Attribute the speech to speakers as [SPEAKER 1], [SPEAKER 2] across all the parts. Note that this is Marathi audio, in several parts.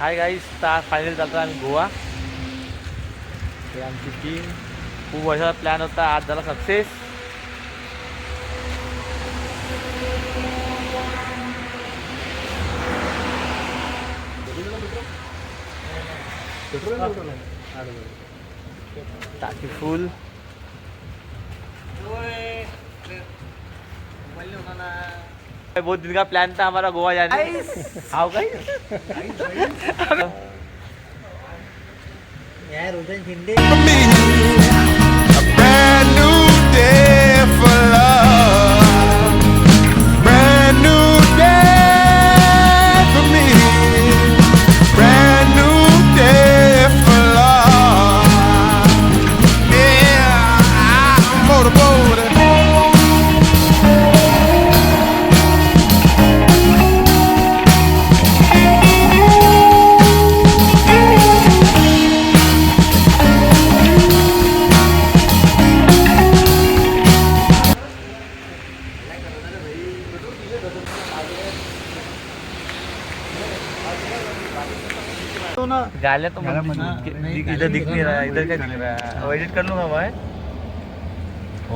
[SPEAKER 1] हाय गाईस, फायनल जातो आम्ही गोवा. हे आमची टीम. खूप वर्षाचा प्लॅन होता, आज झाला सक्सेस. टाकी फुल. बहुत दिन का प्लान था हमारा गोवा जाने. आओ गाइस.
[SPEAKER 2] यार उधर Hindi
[SPEAKER 3] Brand new day for love. Brand new day for me. Brand new day for love. Yeah, I'm motorboating.
[SPEAKER 1] गालियाँ तो इधर दिख नहीं रहा है. इधर क्या दिख रहा है? एडिट कर लूँगा मैं.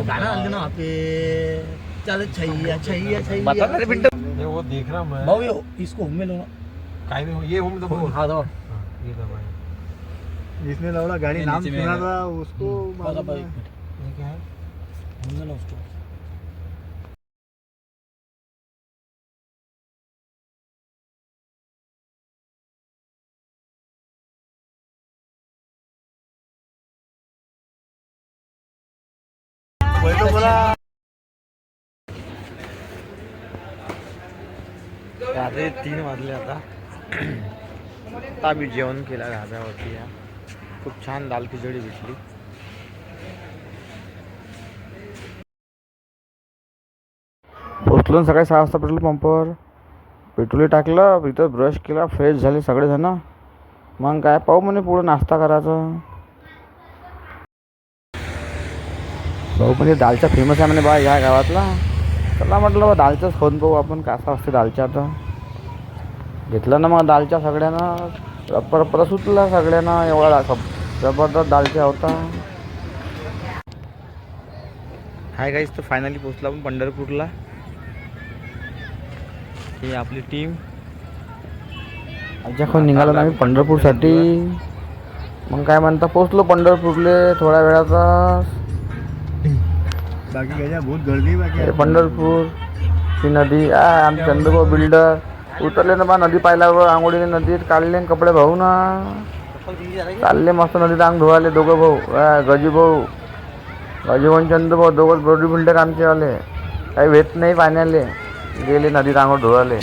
[SPEAKER 2] गाना डाल देना वहाँ पे. चल छैया छैया छैया.
[SPEAKER 1] बता ना रे पिंटू.
[SPEAKER 4] ये वो देख रहा हूँ मैं.
[SPEAKER 2] भाऊ ये इसको होम में लो ना.
[SPEAKER 4] काय में ये होम दबा.
[SPEAKER 2] हाँ दो.
[SPEAKER 4] ये दबा.
[SPEAKER 5] जिसने लौड़ा गाड़ी नाम सुना था उसको
[SPEAKER 2] बता
[SPEAKER 4] ये क्या है?
[SPEAKER 2] होम में लो उसको.
[SPEAKER 1] रात्री 3 वाजले आता. आता आम्ही जेवण केलं ढाब्यावरती. या खूप छान दाल खिचडी भेटली. पोचलो सकाळी 6 वाजता पेट्रोल पंपावर. पेट्रोल टाकलं, इथं ब्रश केला, फ्रेश झाले सगळेजण. मग काय पाहू म्हणे पुढं नाश्ता करायचा. भाऊ म्हणजे दालचा फेमस आहे म्हणे बा या गावातला. चला म्हटलं बा दालचाच फोन पाहू आपण कसा असते दालचा. आता घेतलं ना मग दालच्या सगळ्यांना. रप्पा सुटला सगळ्यांना. एवढा जबरदस्त दालचा होता. हाय गाईस, तर फायनली पोचला आपण पंढरपूरला. ही आपली टीम. आजच्याकडून निघालो ना आम्ही पंढरपूरसाठी. मग काय म्हणता पोचलो पंढरपूरले थोड्या वेळाचा.
[SPEAKER 5] बाकी क्या बहुत गर्दी बाकी
[SPEAKER 1] पंढरपूर ची नदी. आमचे चंदूभाऊ बिल्डर उतरले ना बा नदी पाहिल्यावर. आंघोळीने नदीत काढले कपडे भाऊ ना. चालले मस्त नदीत अंग धुवाले दोघं भाऊ. गजीभाऊ आणि चंदूभाऊ दोघं बॉडी बिल्डर आमचे आले. काही भेट नाही पाण्याले. गेले नदीत आंघोळ धुवाले.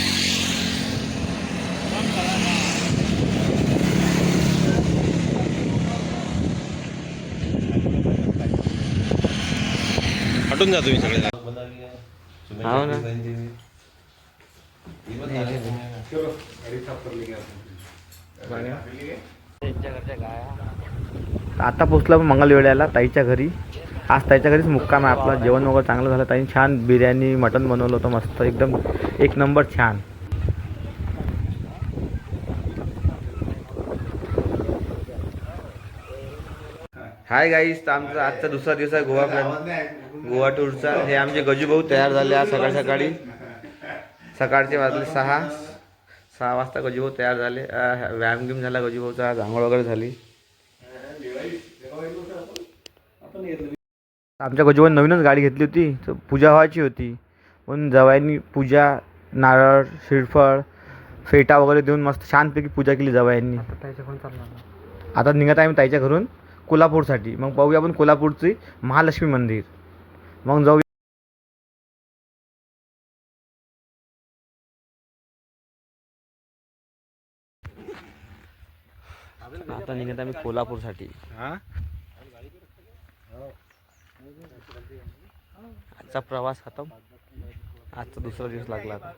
[SPEAKER 4] हटून जा तुम्ही सगळे.
[SPEAKER 1] हो ना. आता पोचला मंगलवेड्याला ताईच्या घरी. आज ताईच्या घरीच मुक्काम आहे आपला. जेवण वगैरे चांगलं झालं. ताईने छान बिर्याणी मटण बनवलं होतं मस्त एकदम एक नंबर छान. हाय गाईस, तर आमचा आजचा दुसरा दिवस आहे गोवा टूरचा. हे आमचे गजूभाऊ तयार झाले आज सकाळी. सकाळचे वाजले 6 वाजता गजूभाऊ तयार झाले. व्यायाम गिम झाला गजूभाऊचा. आज आंघोळ वगैरे झाली. आमच्या गजूभाऊने नवीनच गाडी घेतली होती. तर पूजा व्हायची होती म्हणून जवाईंनी पूजा नारळ श्रीफळ फेटा वगैरे देऊन मस्त छानपैकी पूजा केली जवाईंनी. आता निघत आहे आम्ही ताईच्या घरून कोल्हापूरसाठी. मग पाहूया आपण कोल्हापूरची महालक्ष्मी मंदिर. मग जाऊ. आता निघत आम्ही कोल्हापूरसाठी. आजचा प्रवास खतम. आजचा दुसरा दिवस लागला आता.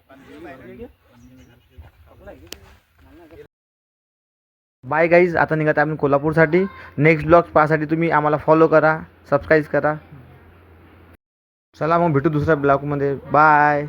[SPEAKER 1] बाय गाईज, आता निघत आम्ही कोल्हापूरसाठी. नेक्स्ट ब्लॉग पाहण्यासाठी तुम्ही आम्हाला फॉलो करा, सबस्क्राईब करा. चला मग भेटू दुसऱ्या ब्लॉगमध्ये. बाय.